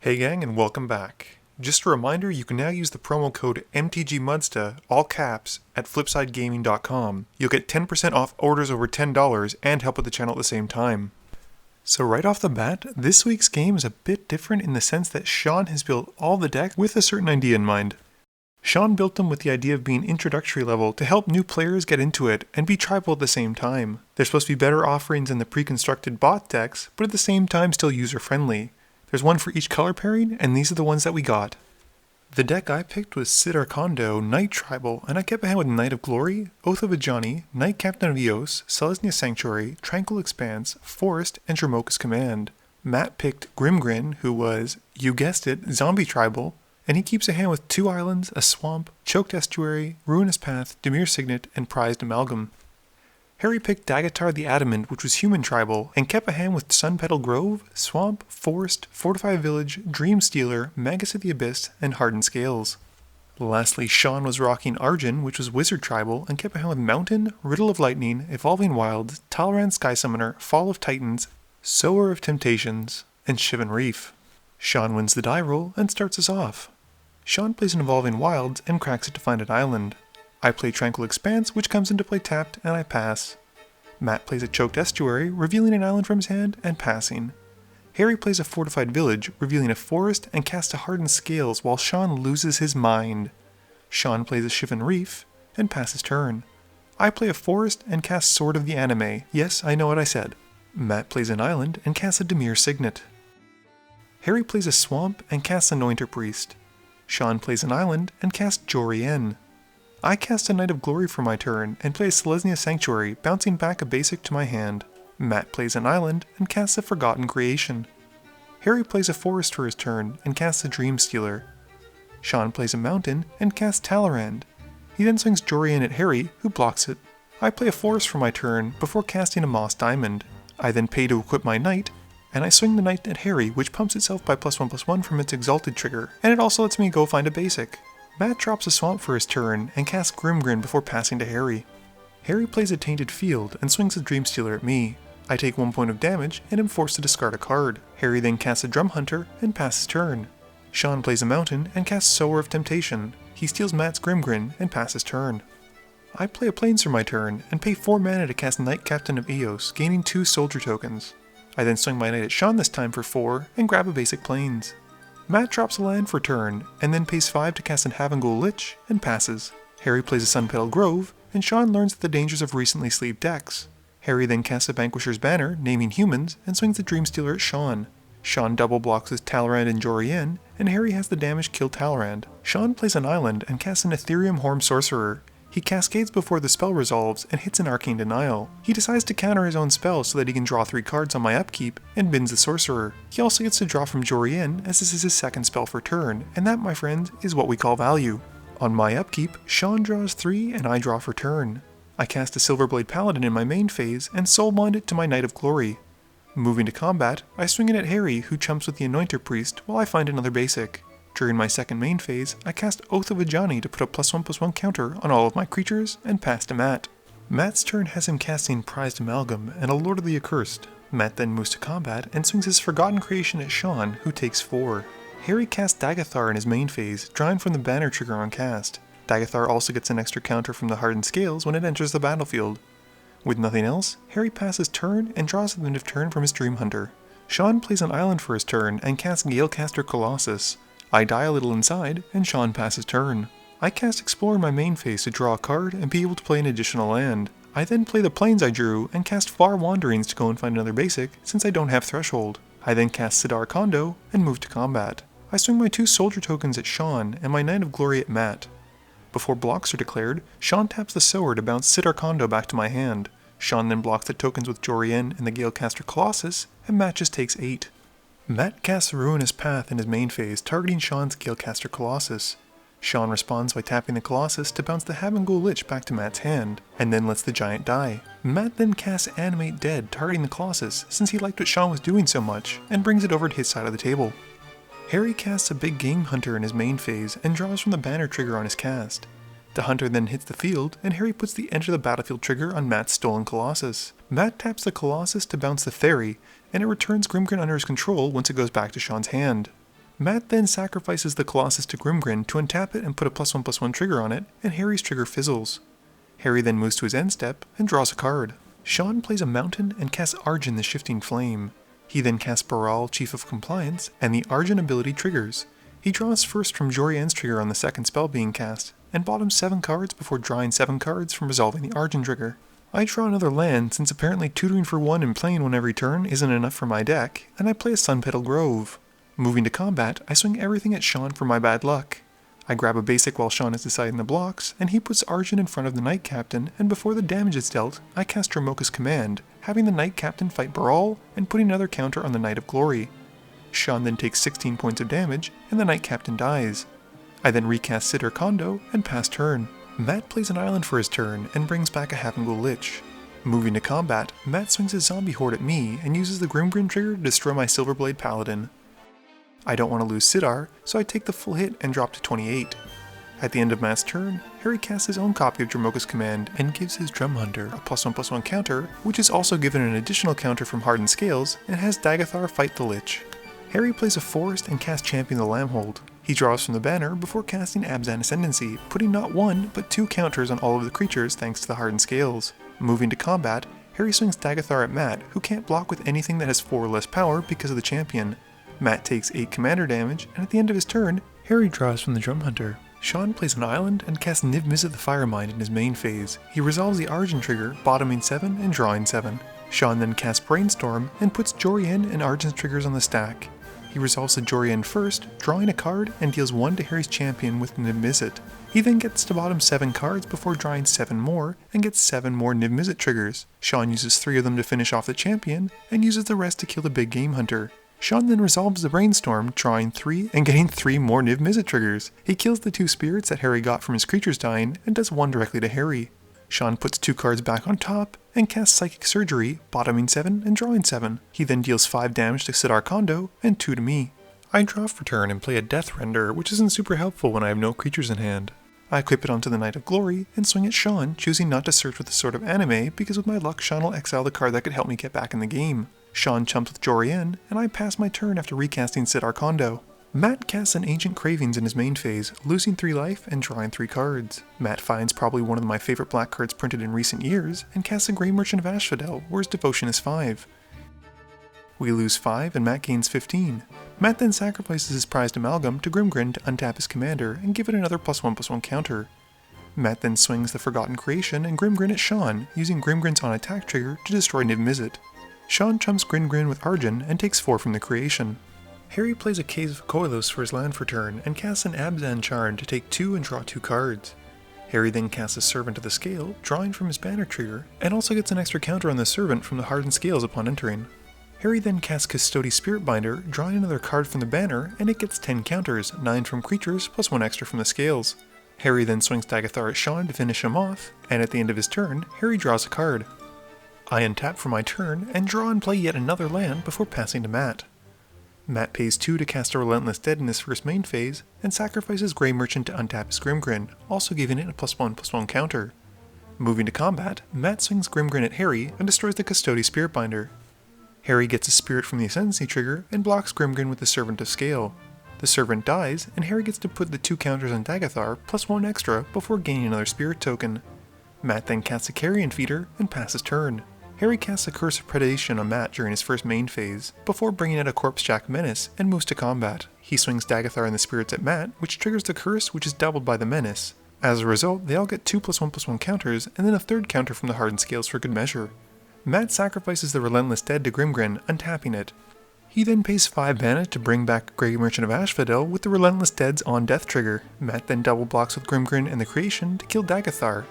Hey gang, and welcome back. Just a reminder, you can now use the promo code MTGMudsta, all caps, at flipsidegaming.com. You'll get 10% off orders over $10 and help with the channel at the same time. So right off the bat, this week's game is a bit different in the sense that Sean has built all the decks with a certain idea in mind. Sean built them with the idea of being introductory level to help new players get into it and be tribal at the same time. There's supposed to be better offerings than the pre-constructed bot decks, but at the same time still user-friendly. There's one for each color pairing, and these are the ones that we got. The deck I picked was Sidar Kondo, Knight Tribal, and I kept ahead with Knight of Glory, Oath of Ajani, Knight Captain of Eos, Selesnya Sanctuary, Tranquil Expanse, Forest, and Dromoka's Command. Matt picked Grimgrin, who was, you guessed it, Zombie Tribal, and he keeps a hand with 2 islands, a swamp, Choked Estuary, Ruinous Path, Dimir Signet, and Prized Amalgam. Harry picked Daghatar the Adamant, which was Human Tribal, and kept a hand with Sunpetal Grove, Swamp, Forest, Fortified Village, Dream Stealer, Magus of the Abyss, and Hardened Scales. Lastly, Sean was rocking Arjun, which was Wizard Tribal, and kept a hand with Mountain, Riddle of Lightning, Evolving Wilds, Talrand Sky Summoner, Fall of Titans, Sower of Temptations, and Shivan Reef. Sean wins the die roll and starts us off. Sean plays an Evolving Wilds and cracks it to find an island. I play Tranquil Expanse, which comes into play tapped, and I pass. Matt plays a Choked Estuary, revealing an island from his hand, and passing. Harry plays a Fortified Village, revealing a forest, and casts a Hardened Scales while Sean loses his mind. Sean plays a Shivan Reef, and passes turn. I play a forest and cast Sword of the Anime. Yes, I know what I said. Matt plays an island and casts a Dimir Signet. Harry plays a swamp and casts Anointer Priest. Sean plays an island and casts Jorien. I cast a Knight of Glory for my turn and play a Selesnya Sanctuary, bouncing back a basic to my hand. Matt plays an island and casts a Forgotten Creation. Harry plays a forest for his turn and casts a Dream Stealer. Sean plays a mountain and casts Talrand. He then swings Jorien at Harry, who blocks it. I play a forest for my turn before casting a Moss Diamond. I then pay to equip my knight, and I swing the knight at Harry, which pumps itself by +1/+1 from its Exalted trigger, and it also lets me go find a basic. Matt drops a swamp for his turn and casts Grimgrin before passing to Harry. Harry plays a Tainted Field and swings a Dream Stealer at me. I take 1 point of damage and am forced to discard a card. Harry then casts a Drum Hunter and passes turn. Sean plays a mountain and casts Sower of Temptation. He steals Matt's Grimgrin and passes turn. I play a Plains for my turn and pay 4 mana to cast Knight Captain of Eos, gaining 2 soldier tokens. I then swing my knight at Sean this time for 4 and grab a basic Plains. Matt drops a land for turn, and then pays 5 to cast an Havengul Lich, and passes. Harry plays a Sunpetal Grove, and Sean learns the dangers of recently sleeved decks. Harry then casts a Vanquisher's Banner, naming humans, and swings the Dream Stealer at Sean. Sean double blocks his Talrand and Jorien, and Harry has the damage kill Talrand. Sean plays an island and casts an Ethereum Horn Sorcerer. He cascades before the spell resolves and hits an Arcane Denial. He decides to counter his own spell so that he can draw 3 cards on my upkeep and bins the Sorcerer. He also gets to draw from Jorien, as this is his 2nd spell for turn, and that, my friends, is what we call value. On my upkeep, Sean draws 3 and I draw for turn. I cast a Silverblade Paladin in my main phase and soulbind it to my Knight of Glory. Moving to combat, I swing it at Harry, who chumps with the Anointer Priest while I find another basic. During my 2nd main phase, I cast Oath of Ajani to put a +1/+1 counter on all of my creatures and pass to Matt. Matt's turn has him casting Prized Amalgam and a Lord of the Accursed. Matt then moves to combat and swings his Forgotten Creation at Sean, who takes 4. Harry casts Daghatar in his main phase, drawing from the banner trigger on cast. Daghatar also gets an extra counter from the Hardened Scales when it enters the battlefield. With nothing else, Harry passes turn and draws at the end of turn from his Dream Hunter. Sean plays an island for his turn and casts Galecaster Colossus. I die a little inside, and Sean passes turn. I cast Explore in my main phase to draw a card and be able to play an additional land. I then play the Plains I drew and cast Far Wanderings to go and find another basic, since I don't have Threshold. I then cast Sidar Kondo and move to combat. I swing my 2 soldier tokens at Sean and my Knight of Glory at Matt. Before blocks are declared, Sean taps the Sower to bounce Sidar Kondo back to my hand. Sean then blocks the tokens with Jorien and the Galecaster Colossus, and Matt just takes 8. Matt casts Ruinous Path in his main phase, targeting Sean's Galecaster Colossus. Sean responds by tapping the Colossus to bounce the Havengul Lich back to Matt's hand, and then lets the giant die. Matt then casts Animate Dead, targeting the Colossus, since he liked what Sean was doing so much, and brings it over to his side of the table. Harry casts a Big Game Hunter in his main phase, and draws from the banner trigger on his cast. The hunter then hits the field, and Harry puts the Enter the Battlefield trigger on Matt's stolen Colossus. Matt taps the Colossus to bounce the Fairy, and it returns Grimgrin under his control once it goes back to Sean's hand. Matt then sacrifices the Colossus to Grimgrin to untap it and put a +1/+1 trigger on it, and Harry's trigger fizzles. Harry then moves to his end step and draws a card. Sean plays a Mountain and casts Arjun the Shifting Flame. He then casts Baral, Chief of Compliance, and the Arjun ability triggers. He draws first from Jorian's trigger on the second spell being cast, and bottoms 7 cards before drawing 7 cards from resolving the Arjun trigger. I draw another land since apparently tutoring for 1 and playing 1 every turn isn't enough for my deck, and I play a Sunpetal Grove. Moving to combat, I swing everything at Sean for my bad luck. I grab a basic while Sean is deciding the blocks, and he puts Arjun in front of the Knight Captain, and before the damage is dealt, I cast Dromoka's Command, having the Knight Captain fight Baral, and putting another counter on the Knight of Glory. Sean then takes 16 points of damage, and the Knight Captain dies. I then recast Sidar Kondo, and pass turn. Matt plays an island for his turn, and brings back a Havengul Lich. Moving to combat, Matt swings his zombie horde at me, and uses the Grimgrin trigger to destroy my Silverblade Paladin. I don't want to lose Sidar, so I take the full hit and drop to 28. At the end of Matt's turn, Harry casts his own copy of Dromoka's Command and gives his Drum Hunter a +1/+1 counter, which is also given an additional counter from Hardened Scales, and has Daghatar fight the Lich. Harry plays a Forest and casts Champion the Lambhold. He draws from the banner before casting Abzan Ascendancy, putting not 1 but 2 counters on all of the creatures thanks to the Hardened Scales. Moving to combat, Harry swings Daghatar at Matt, who can't block with anything that has 4 or less power because of the champion. Matt takes 8 commander damage, and at the end of his turn, Harry draws from the Drum Hunter. Sean plays an island and casts Niv-Mizzet the Firemind in his main phase. He resolves the Arjun trigger, bottoming 7 and drawing 7. Sean then casts Brainstorm and puts Jorian and Arjun's triggers on the stack. He resolves the Jorian first, drawing a card, and deals 1 to Harry's champion with Niv-Mizzet. He then gets to bottom 7 cards before drawing 7 more, and gets 7 more Niv-Mizzet triggers. Sean uses 3 of them to finish off the champion, and uses the rest to kill the big game hunter. Sean then resolves the Brainstorm, drawing 3 and getting 3 more Niv-Mizzet triggers. He kills the 2 spirits that Harry got from his creatures dying, and does 1 directly to Harry. Sean puts 2 cards back on top, and casts Psychic Surgery, bottoming 7 and drawing 7. He then deals 5 damage to Sidar Kondo, and 2 to me. I draw for turn and play a Death Render, which isn't super helpful when I have no creatures in hand. I equip it onto the Knight of Glory, and swing at Sean, choosing not to search with the Sword of Anime, because with my luck Sean will exile the card that could help me get back in the game. Sean chumps with Jorian, and I pass my turn after recasting Sidar Kondo. Matt casts an Ancient Cravings in his main phase, losing 3 life and drawing 3 cards. Matt finds probably one of my favorite black cards printed in recent years, and casts a Grey Merchant of Asphodel, where his devotion is 5. We lose 5 and Matt gains 15. Matt then sacrifices his prized Amalgam to Grimgrin to untap his commander and give it another +1/+1 counter. Matt then swings the Forgotten Creation and Grimgrin at Sean, using Grimgrin's on attack trigger to destroy Niv-Mizzet. Sean chumps Grimgrin with Arjun and takes 4 from the creation. Harry plays a Caves of Koilos for his land for turn and casts an Abzan Charm to take 2 and draw 2 cards. Harry then casts a Servant of the Scale, drawing from his banner trigger, and also gets an extra counter on the Servant from the Hardened Scales upon entering. Harry then casts Custody Spiritbinder, drawing another card from the banner, and it gets 10 counters, 9 from creatures plus 1 extra from the scales. Harry then swings Daghatar at Sean to finish him off, and at the end of his turn, Harry draws a card. I untap for my turn, and draw and play yet another land before passing to Matt. Matt pays 2 to cast a Relentless Dead in his first main phase, and sacrifices Grey Merchant to untap his Grimgrin, also giving it a +1/+1 counter. Moving to combat, Matt swings Grimgrin at Harry and destroys the Custody Spiritbinder. Harry gets a Spirit from the Ascendancy trigger and blocks Grimgrin with the Servant of Scale. The Servant dies, and Harry gets to put the 2 counters on Daghatar plus 1 extra before gaining another Spirit token. Matt then casts a Carrion Feeder and passes turn. Harry casts a Curse of Predation on Matt during his first main phase, before bringing out a Corpsejack Menace and moves to combat. He swings Daghatar and the Spirits at Matt, which triggers the curse, which is doubled by the Menace. As a result, they all get 2 +1/+1 counters, and then a 3rd counter from the Hardened Scales for good measure. Matt sacrifices the Relentless Dead to Grimgrin, untapping it. He then pays 5 mana to bring back Grey Merchant of Asphodel with the Relentless Dead's on death trigger. Matt then double blocks with Grimgrin and the Creation to kill Daghatar.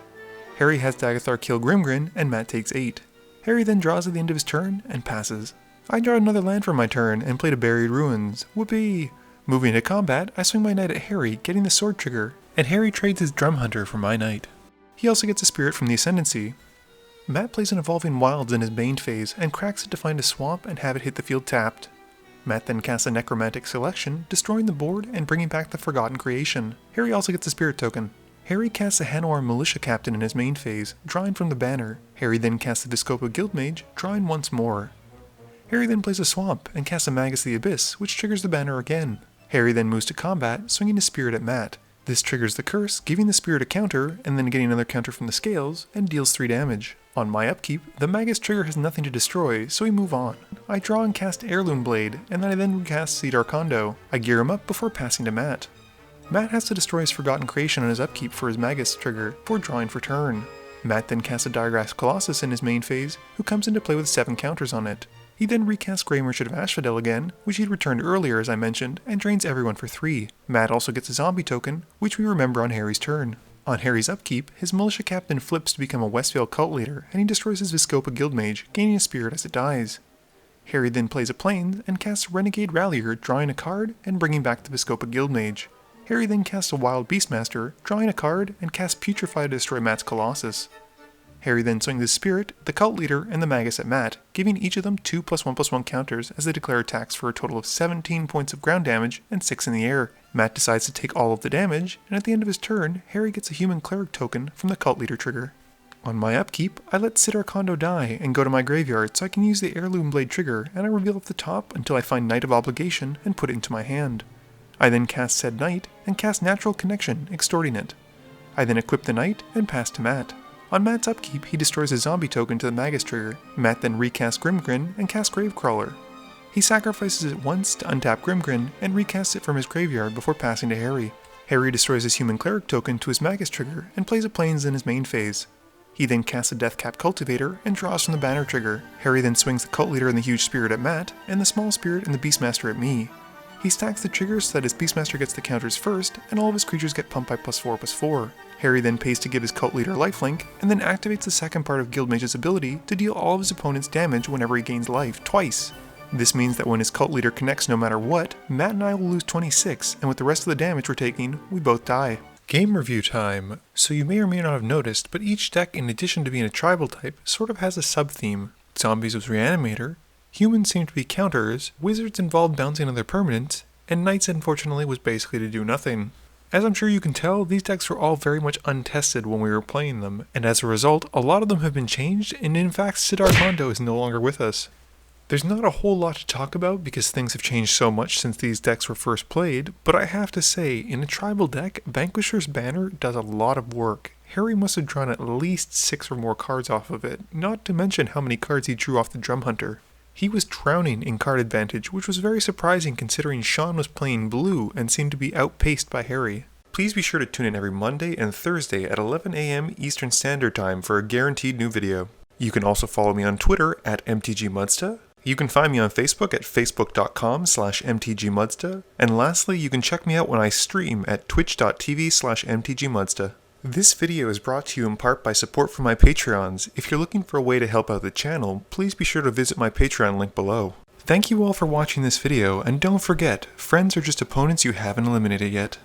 Harry has Daghatar kill Grimgrin, and Matt takes 8. Harry then draws at the end of his turn, and passes. I draw another land for my turn, and play to Buried Ruins. Whoopee! Moving to combat, I swing my knight at Harry, getting the sword trigger, and Harry trades his Drum Hunter for my knight. He also gets a Spirit from the Ascendancy. Matt plays an Evolving Wilds in his main phase, and cracks it to find a swamp and have it hit the field tapped. Matt then casts a Necromantic Selection, destroying the board and bringing back the Forgotten Creation. Harry also gets a Spirit token. Harry casts a Hanwar Militia Captain in his main phase, drawing from the banner. Harry then casts the Discopa Guildmage, drawing once more. Harry then plays a Swamp, and casts a Magus the Abyss, which triggers the banner again. Harry then moves to combat, swinging his spirit at Matt. This triggers the curse, giving the spirit a counter, and then getting another counter from the scales, and deals 3 damage. On my upkeep, the Magus trigger has nothing to destroy, so we move on. I draw and cast Heirloom Blade, and then I recast Sidar Kondo. I gear him up before passing to Matt. Matt has to destroy his Forgotten Creation on his upkeep for his Magus trigger, before drawing for turn. Matt then casts a Diregrass Colossus in his main phase, who comes into play with 7 counters on it. He then recasts Grey Merchant of Asphodel again, which he'd returned earlier as I mentioned, and drains everyone for 3. Matt also gets a zombie token, which we remember on Harry's turn. On Harry's upkeep, his Militia Captain flips to become a Westvale Cult Leader, and he destroys his Viscopa Guildmage, gaining a spirit as it dies. Harry then plays a Plains and casts Renegade Rallier, drawing a card and bringing back the Viscopa Guildmage. Harry then casts a Wild Beastmaster, drawing a card, and casts Putrefy to destroy Matt's Colossus. Harry then swings his Spirit, the Cult Leader, and the Magus at Matt, giving each of them 2+1/+1 counters as they declare attacks for a total of 17 points of ground damage and 6 in the air. Matt decides to take all of the damage, and at the end of his turn, Harry gets a Human Cleric token from the Cult Leader trigger. On my upkeep, I let Sidar Kondo die and go to my graveyard so I can use the Heirloom Blade trigger, and I reveal up the top until I find Knight of Obligation and put it into my hand. I then cast said Knight and cast Natural Connection, extorting it. I then equip the Knight and pass to Matt. On Matt's upkeep, he destroys a zombie token to the Magus trigger. Matt then recasts Grimgrin and casts Gravecrawler. He sacrifices it once to untap Grimgrin and recasts it from his graveyard before passing to Harry. Harry destroys his Human Cleric token to his Magus trigger and plays a Plains in his main phase. He then casts a Deathcap Cultivator and draws from the Banner trigger. Harry then swings the Cult Leader and the Huge Spirit at Matt, and the Small Spirit and the Beastmaster at me. He stacks the triggers so that his Beastmaster gets the counters first, and all of his creatures get pumped by +4/+4. Harry then pays to give his Cult Leader lifelink, and then activates the second part of Guildmage's ability to deal all of his opponent's damage whenever he gains life, twice. This means that when his Cult Leader connects no matter what, Matt and I will lose 26, and with the rest of the damage we're taking, we both die. Game review time. So you may or may not have noticed, but each deck, in addition to being a tribal type, sort of has a sub-theme. Zombies was Reanimator, humans seem to be counters, wizards involved bouncing on their permanents, and knights unfortunately was basically to do nothing. As I'm sure you can tell, these decks were all very much untested when we were playing them, and as a result, a lot of them have been changed, and in fact Sidar Kondo is no longer with us. There's not a whole lot to talk about because things have changed so much since these decks were first played, but I have to say, in a tribal deck, Vanquisher's Banner does a lot of work. Harry must have drawn at least 6 or more cards off of it, not to mention how many cards he drew off the Drum Hunter. He was drowning in card advantage, which was very surprising considering Sean was playing blue and seemed to be outpaced by Harry. Please be sure to tune in every Monday and Thursday at 11 AM Eastern Standard Time for a guaranteed new video. You can also follow me on Twitter at MTGMudsta. You can find me on Facebook at facebook.com/mtgmudsta. And lastly, you can check me out when I stream at twitch.tv/mtgmudsta. This video is brought to you in part by support from my Patreons. If you're looking for a way to help out the channel, please be sure to visit my Patreon link below. Thank you all for watching this video, and don't forget, friends are just opponents you haven't eliminated yet.